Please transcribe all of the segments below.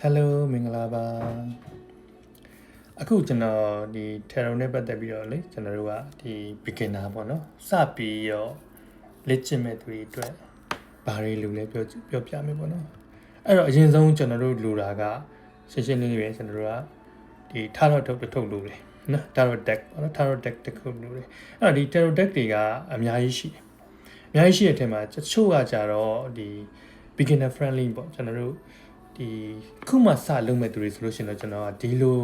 Hello မင်္ဂလာပါအခုကျွန်တော်ဒီ Tarot နဲ့ပတ်သက်ပြီးတော့လေကျွန်တော်တို့ကဒီ beginner ပေါ့နော်စပြီးတော့လေ့ကျင့်မဲ့သူတွေအတွက်ဘာတွေလူလဲပြောပြမယ်ပေါ့နော်အဲ့တော့အရင်ဆုံးကျွန်တော်တို့လူတာကရှင်းရှင်းလေးပဲကျွန်တော်တို့ကဒီ Tarot ထုတ်လူတယ်နော် Tarot deck ပေါ့နော် Tarot deck တစ်ခုလူတယ်အဲ့တော့ဒီ Tarot deck တွေကအများကြီးရှိတယ်အများကြီးရှိတဲ့အထက်မှာတချို့ကကြတော့ဒီ beginner friendly ပေါ့ကျွန်တော်တို့ဒီခုမှစလုပ်မဲ့သူတွေဆိုလို့ရှိရင်တော့ကျွန်တော်ကဒီလို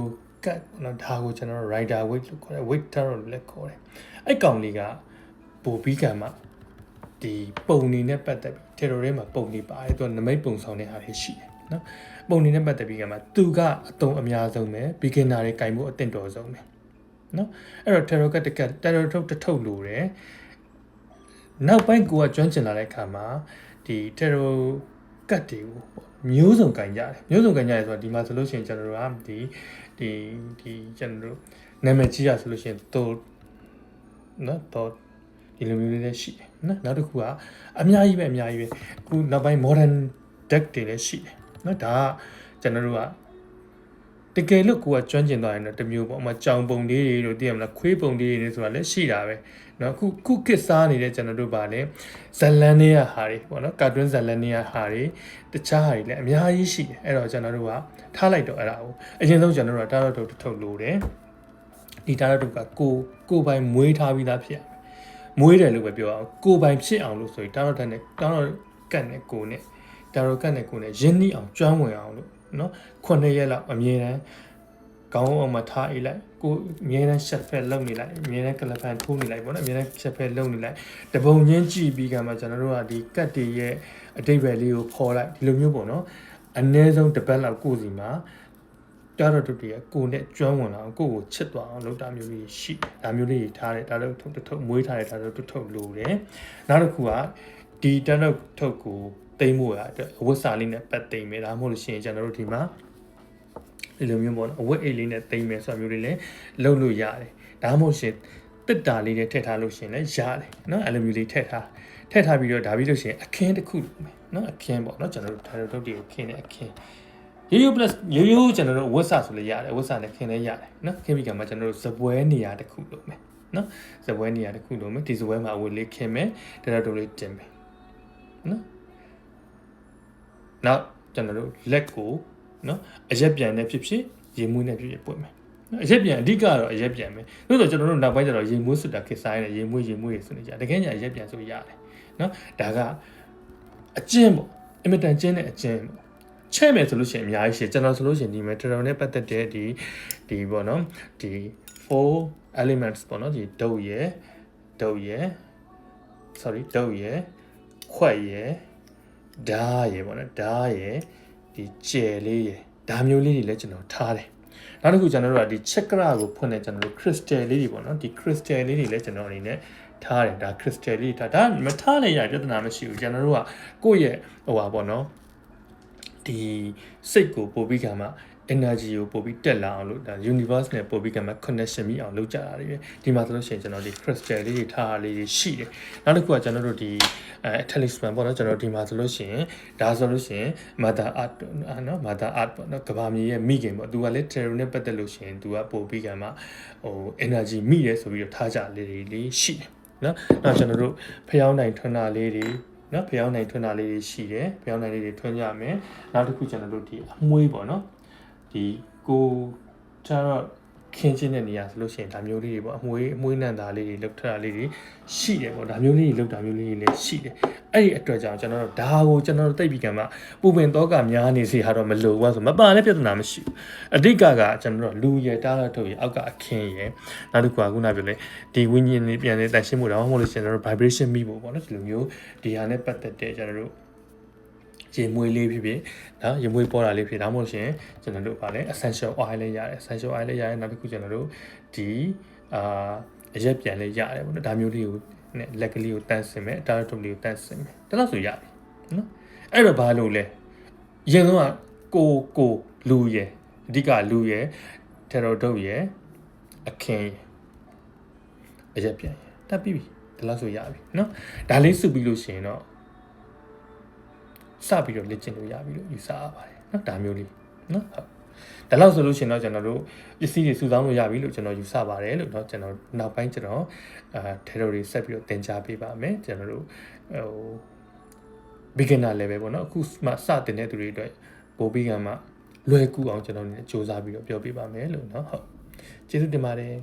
ကတ်နော်ဒါကိုကျွန်တော် rider weight လို့ခေါ်တယ် weight tarot လို့လည်းခေါ်တယ်အဲ့ကောင်လေးကပိုပြီးကံမှာဒီပုံနေနဲ့ပတ်သက်ပြီး tarot ထဲမှာပုံနေပါတယ်သူကနမိတ်ပုံဆောင်တဲ့အားတွေရှိတယ်နော်ပုံနေနဲ့ပတ်သက်ပြီးကံမှာသူကအတုံးအများဆုံးပဲ beginner တွေကင်ဖို့အသင့်တော်ဆုံးပဲနော်အဲ့တော့ tarot ကတက tarot ထုတ်လို့တယ်နောက်ပိုင်းကိုကကျွမ်းကျင်လာတဲ့အခါမှာဒီ tarot ကတ်တွေကိုမျိုးစုံကင်ကြတယ်မျိုးစုံကင်ကြတယ်ဆိုတော့ဒီမှာဆိုလို့ရှိရင်ကျွန်တော်တို့ကဒီကျွန်တော်တို့နာမည်ကြီးရဆိုလို့ရှိရင်တော့နော်တော့ဒီလိုမျိုးလေးလည်းရှိတယ်နော်နောက်တစ်ခုကအများကြီးပဲအခုနောက်ပိုင်း modern deck တွေလည်းရှိတယ်နော်ဒါကကျွန်တော်တို့ကတကယ်လို့ကိုကကျွမ်းကျင်သွားရင်တော့တမျိုးပေါ့အမကြောင်ပုံလေးတွေတို့သိရမလားခွေးပုံလေးတွေဆိုတာလည်းရှိတာပဲเนาะခုကစ်စားနေတဲ့ကျွန်တော်တို့ဗာလဲဇလန်တွေကဟာတွေပေါ့နော်ကာတွန်းဇလန်တွေကဟာတွေတခြားဟာတွေလည်းအများကြီးရှိတယ်အဲ့တော့ကျွန်တော်တို့ကထားလိုက်တော့အဲ့ဒါကိုအရင်ဆုံးကျွန်တော်တို့ကတာတော့ထုတ်လို့တယ်ဒီတာတော့ကကိုပိုင်မွေးထားပြီးသားဖြစ်ရမယ်မွေးတယ်လို့ပဲပြောအောင်ကိုပိုင်ဖြစ်အောင်လို့ဆိုရင်တာတော့ကတ်နဲ့ကိုနဲ့တာတော့ကတ်နဲ့ကိုနဲ့ရင်းနှီးအောင်ကျွမ်းဝင်အောင်လို့เนาะ9ရက်လောက်အမြဲတမ်းကောင်းအောင်မထားအိတ်လိုက်ကိုအမြဲတမ်းရှက်ဖက်လုပ်နေလိုက်အမြဲတမ်းကလပန်ထိုးနေလိုက်ပေါ့နော်အမြဲတမ်းရှက်ဖက်လုပ်နေလိုက်တပုံချင်းကြည့်ပြီးကမှကျွန်တော်တို့ကဒီကတ်တွေရဲ့အတိတ်ပဲလေးကိုဖော်လိုက်ဒီလိုမျိုးပေါ့နော်အနည်းဆုံးတစ်ပတ်လောက်ကိုစီမှာတာတော့တူတည်းကိုနဲ့ကျွမ်းဝင်လာအောင်ကိုကိုချစ်သွားအောင်လုပ်တာမျိုးလေးရှိဒါမျိုးလေးထားတယ်ဒါတော့ထုတ်မွေးထားတယ်ဒါတော့ထုတ်လို့တယ်နောက်တစ်ခုကဒီတာတော့ထုတ်ကိုတိမ့်ဖို့ရအတွက်အဝတ်စာလေးနဲ့ပတ်သိမ့်မယ်ဒါမှမဟုတ်လို့ရှိရင်ကျွန်တော်တို့ဒီမှာဒီလိုမျိုးပေါ့နော်အဝတ်အိတ်လေးနဲ့တိမ့်မယ်ဆိုတာမျိုးတွေလည်းလုပ်လို့ရတယ်ဒါမှမဟုတ်ရှင်တစ်တာလေးနဲ့ထည့်ထားလို့ရှိရင်လည်းရတယ်နော်အဲ့လိုမျိုးလေးထည့်ထားပြီးတော့ဒါပြီးလို့ရှိရင်အခင်းတစ်ခုနော်အခင်းပေါ့နော်ကျွန်တော်တို့ဒါတို့တွေကိုခင်းတဲ့အခင်းရိုး plus ရိုးကျွန်တော်တို့ဝတ်စာဆိုလည်းရတယ်ဝတ်စာနဲ့ခင်းလည်းရတယ်နော်ခင်းပြီးကမှကျွန်တော်တို့ဇပွဲနေရာတစ်ခုလုပ်မယ်နော်ဇပွဲနေရာတစ်ခုလုပ်မယ်ဒီဇပွဲမှာအဝတ်လေးခင်းမယ်ဒါတို့လေးတင်မယ်နော်နောက်ကျွန်တော်တို့လက်ကိုနော်အရက်ပြန်နဲ့ဖြစ်ဖြစ်ရေမွေးနဲ့ဖြစ်ဖြစ်ပွင့်မယ်နော်အရက်ပြန်အဓိကတော့အရက်ပြန်ပဲလို့ဆိုကျွန်တော်တို့နောက်ပိုင်းကျတော့ရေမွေးစွတ်တာခေတ်စားရတယ်ရေမွေးတွေဆိုနေကြတကယ်ညာအရက်ပြန်ဆိုရတယ်နော်ဒါကအကျဉ်းပေါ့အင်မတန်ကျဉ်းတဲ့အကျဉ်းပေါ့ချဲ့မယ်ဆိုလို့ရှိရင်အများကြီးရှိကျွန်တော်ဆိုလို့ရှိရင်ဒီ material နဲ့ပတ်သက်တဲ့ဒီပေါ့နော်ဒီ four elements ပေါ့နော်ဒီဒုတ်ရယ်ခွက်ရယ်ဓာတ်ရယ်ပေါ့နော်ဓာတ်ရယ်ဒီကျယ်လေးရယ်ဒါမျိုးလေးတွေလည်းကျွန်တော်ထားတယ်နောက်တစ်ခုကျွန်တော်တို့ကဒီ chakra ကိုဖွင့်တဲ့ကျွန်တော်တို့ crystal လေးတွေပေါ့နော်ဒီ crystal လေးတွေလည်းကျွန်တော်အနေနဲ့ထားတယ်ဒါ crystal လေးထားဒါမထားလည်းရပြဿနာမရှိဘူးကျွန်တော်တို့ကကိုယ့်ရဲ့ပေါ့နော်ဒီစိတ်ကိုပို့ပြီးကမှ energy ကိုပို့ပြီးတက်လာအောင်လို့ဒါ universe နဲ့ပို့ပြီးကမှ connection မိအောင်လုပ်ကြတာတွေပဲဒီမှာဆိုလို့ရှိရင်ကျွန်တော်ဒီ crystal လေးတွေထားလေးတွေရှိတယ်နောက်တစ်ခုကကျွန်တော်တို့ဒီtalisman ပေါ့နော်ကျွန်တော်ဒီမှာဆိုလို့ရှိရင်ဒါဆိုလို့ရှိရင် mother art နော် mother art ပေါ့နော်ကဘာမြေရဲ့မိခင်ပေါ့သူကလည်း tarot နဲ့ပတ်သက်လို့ရှိရင်သူကပို့ပြီးကမှenergy မိရဲဆိုပြီးတော့ထားကြလေးရှိတယ်နော်နောက်ကျွန်တော်တို့ဖျောင်းနိုင်ထွန်းတာလေးတွေနော်ဖျောင်းနိုင်ထွန်းတာလေးတွေရှိတယ်ဖျောင်းနိုင်လေးတွေထွန်းကြမယ်နောက်တစ်ခုကျွန်တော်တို့ဒီအမွှေးပေါ့နော်ဒီကိုကျတော့ခင်းချင်းတဲ့နေရာဆိုလို့ရှိရင်ဒါမျိုးလေးတွေပေါ့အမွှေးနံသားလေးတွေလောက်ထတာလေးတွေရှိတယ်ပေါ့ဒါမျိုးလေးတွေလောက်တာမျိုးလေးတွေလည်းရှိတယ်အဲ့ဒီအတွက်ကြောင့်ကျွန်တော်တို့ဒါကိုကျွန်တော်တို့သိပြီကံမှာပူပင်တော့ကများနေစီဟာတော့မလိုဘူးဆိုမပါလည်းပြဿနာမရှိဘူးအဓိကကကျွန်တော်တို့လူရတားတော့ထုတ်ရအောက်ကအခင်းရနောက်တစ်ခုကခုနပြောလေဒီဝိညာဉ်တွေပြန်နေတန်ရှင်းမှုတော့မဟုတ်လို့ကျွန်တော်တို့ vibration မိဖို့ပေါ့နော်ဒီလိုမျိုးဒီဟာနဲ့ပတ်သက်တဲ့ကျွန်တော်တို့ရေမွေးလေးဖြစ်နော်ရေမွေးပေါ်တာလေးဖြစ်ဒါမှမဟုတ်ရှင်ကျွန်တော်တို့ဗာလဲ essential oil လေးရတယ် essential oil လေးရတယ်နောက်တစ်ခုကျွန်တော်တို့ဒီအရက်ပြန်လေးရတယ်ပေါ့နော်ဒါမျိုးလေးကိုနဲ့လက်ကလေးကိုတန်းစင်မယ်တာတုပ်လေးကိုတန်းစင်မယ်ဒါလို့ဆိုရပြီနော်အဲ့တော့ဘာလို့လဲအရင်ဆုံးကကိုလူရယ်အဓိကလူရယ်တရောတုပ်ရယ်အခင်းရယ်အရက်ပြန်ရယ်တတ်ပြီဒါလို့ဆိုရပြီနော်ဒါလေးစုပြီးလို့ရှိရင်တော့စပြီးတော့လေ့ကျင့်လို့ရပြီလို့ယူဆရပါတယ်နော်ဒါမျိုးလေး နော်ဟုတ်ဒါလောက်ဆိုလို့ရှင်တော့ကျွန်တော်တို့ပစ္စည်းတွေစုဆောင်းလို့ရပြီလို့ကျွန်တော်ယူဆပါတယ်လို့เนาะကျွန်တော်နောက်ပိုင်းကျွန်တော်ထဲတော်တွေဆက်ပြီးတော့သင်ကြားပေးပါမယ်ကျွန်တော်တို့beginner level ပေါ့เนาะအခုမှစတင်တဲ့သူတွေအတွက်ပို့ပြီးကမှလွယ်ကူအောင်ကျွန်တော်စူးစမ်းပြီးတော့ပြောပြပါမယ်လို့เนาะဟုတ်ကျေးဇူးတင်ပါတယ်